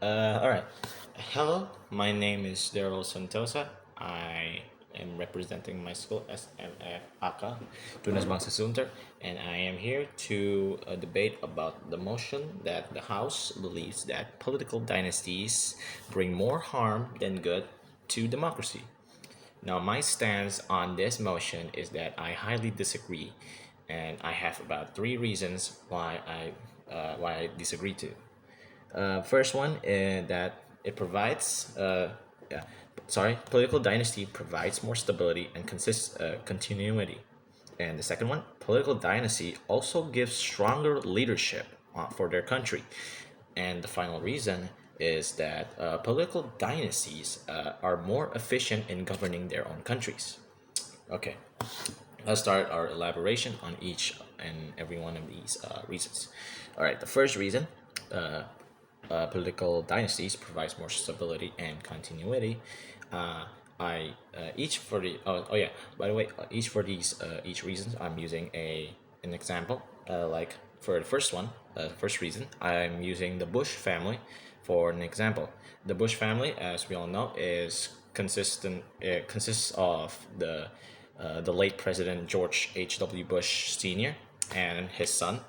All right. Hello, my name is Darryl Santosa. I am representing my school SMAK, Tunas Bangsa Sunter, and I am here to debate about the motion that the House believes that political dynasties bring more harm than good to democracy. Now, my stance on this motion is that I highly disagree, and I have about three reasons why I disagree to. First one that it provides, yeah, political dynasty provides more stability and continuity. And the second one, political dynasty also gives stronger leadership for their country. And the final reason is that political dynasties are more efficient in governing their own countries. Okay, let's start our elaboration on each and every one of these reasons. All right, the first reason, uh, political dynasties provides more stability and continuity. Uh, I each for the oh yeah, by the way, each reasons I'm using a an example. Like for the first one, first reason I'm using the Bush family for an example. The Bush family, as we all know, is consistent. It consists of the late President George H.W. Bush Sr. and his son,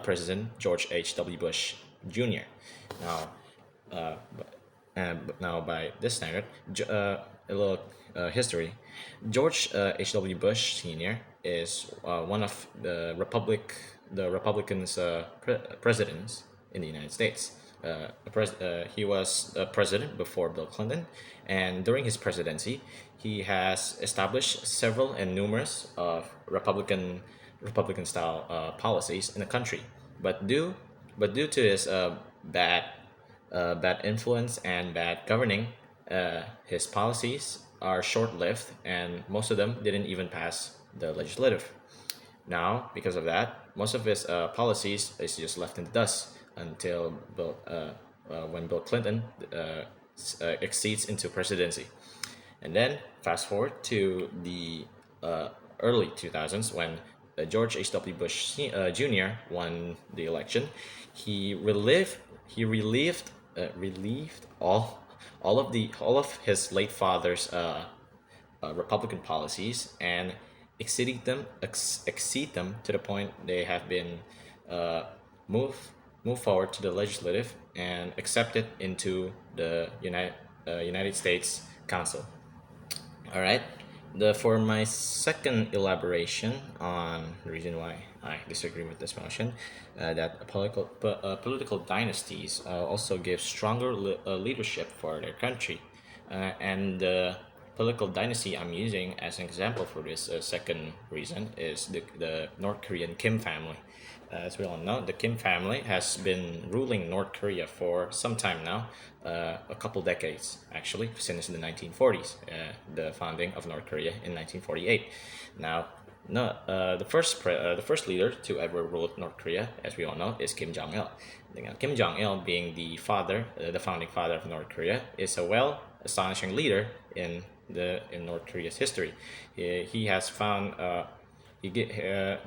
President George H.W. Bush Jr. Now, now by this standard, a little history. George H.W. Bush Sr. is one of the Republicans' presidents in the United States. He was president before Bill Clinton, and during his presidency, he has established several and numerous of Republican style policies in the country. But due to his bad influence and bad governing, his policies are short-lived, and most of them didn't even pass the legislative. Now, because of that, most of his policies is just left in the dust until when Bill Clinton exceeds into presidency. And then fast forward to the early 2000s when George H.W. Bush Jr. won the election. He relieved all of his late father's Republican policies and exceed them to the point they have been uh, moved move forward to the legislative and accepted into the United States Council. All right. For my second elaboration on the reason why I disagree with this motion, that political dynasties also give stronger leadership for their country, and the political dynasty I'm using as an example for this second reason is the North Korean Kim family. As we all know, the Kim family has been ruling North Korea for some time now, a couple decades actually, since the 1940s, the founding of North Korea in 1948. Now, no, the first leader to ever rule North Korea, as we all know, is Kim Jong Il. Kim Jong Il, being the founding father of North Korea, is a astonishing leader in North Korea's history. He has found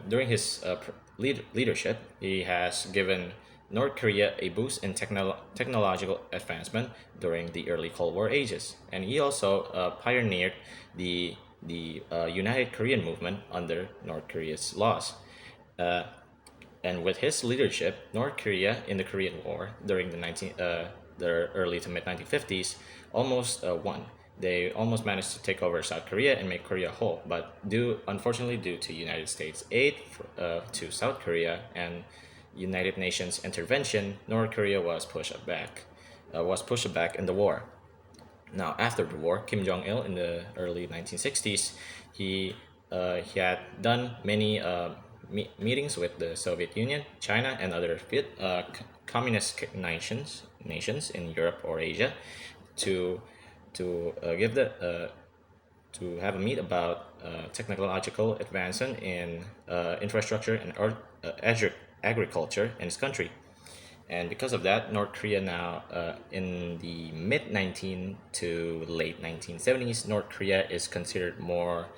during his leadership, he has given North Korea a boost in technological advancement during the early Cold War ages, and he also pioneered the United Korean movement under North Korea's laws. Uh, and with his leadership, North Korea in the Korean War during the early to mid 1950s almost won. They almost managed to take over South Korea and make Korea whole, but unfortunately due to United States aid to South Korea and United Nations intervention, North Korea was pushed back in the war. Now, after the war, Kim Jong Il in the early 1960s, he had done many meetings with the Soviet Union, China, and other communist nations in Europe or Asia to give to have a meet about technological advancement in infrastructure and agriculture in his country. And because of that, North Korea now, in the mid 19 to late 1970s, North Korea is considered more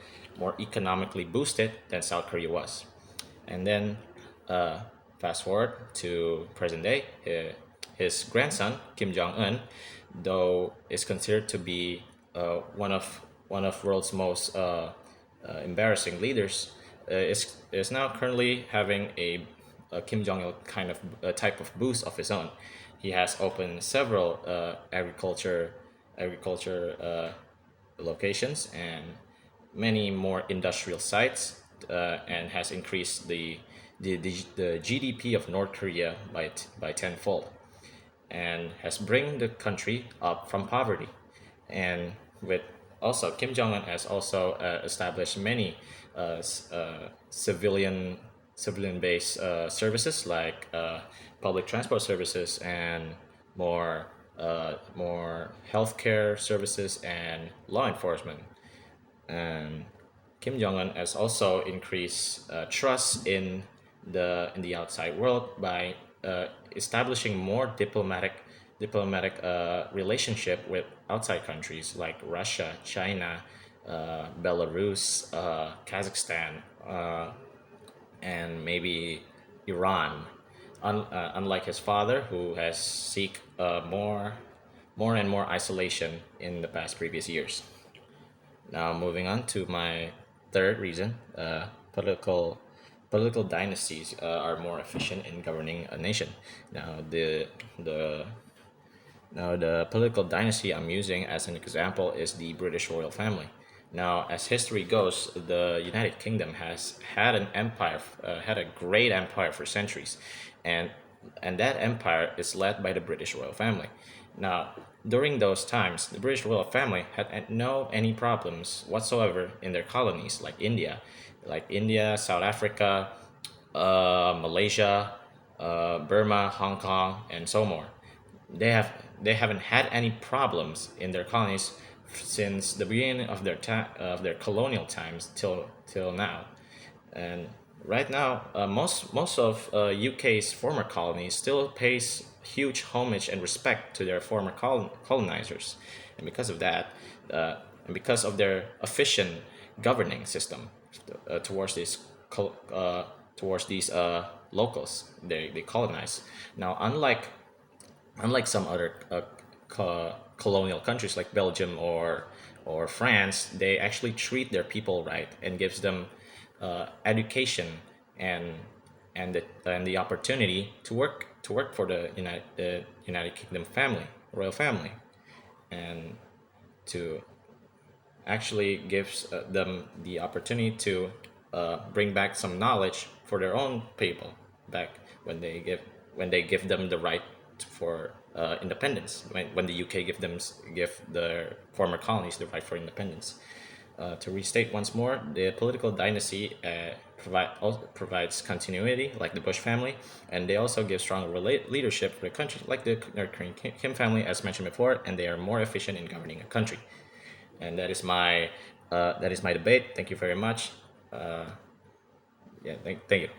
economically boosted than South Korea was. And then, fast forward to present day, his grandson Kim Jong Un, though is considered to be one of world's most embarrassing leaders, is now currently having a Kim Jong Il kind of a type of boost of his own. He has opened several agriculture locations and many more industrial sites, and has increased the GDP of North Korea by tenfold, and has bring the country up from poverty. And with also Kim Jong Un has also established many civilian based services like public transport services and more healthcare services and law enforcement. And Kim Jong Un has also increased trust in the outside world by establishing more diplomatic relationship with outside countries like Russia, China, Belarus, Kazakhstan, and maybe Iran. Unlike his father, who has seek more and more isolation in the past previous years. Now, moving on to my third reason, political dynasties are more efficient in governing a nation. Now, the the political dynasty I'm using as an example is the British royal family. Now, as history goes, the United Kingdom has had an empire, had a great empire for centuries, and and that empire is led by the British royal family. Now, during those times, the British royal family had no any problems whatsoever in their colonies, like India, South Africa, Malaysia, Burma, Hong Kong, and so more. They haven't had any problems in their colonies since the beginning of their colonial times till now. And right now, most of UK's former colonies still pays huge homage and respect to their former colonizers, and because of that, and because of their efficient governing system towards these locals they colonize. Now, unlike some other colonial countries like Belgium or France, they actually treat their people right and gives them education and the opportunity to work for the United Kingdom family, royal family, and to actually gives them the opportunity to bring back some knowledge for their own people back when they give them the right for independence, when the UK give the former colonies the right for independence. To restate once more, the political dynasty provides continuity, like the Bush family, and they also give strong leadership for the country, like the Kim family, as mentioned before, and they are more efficient in governing a country. And that is my debate. Thank you very much. Yeah, thank you.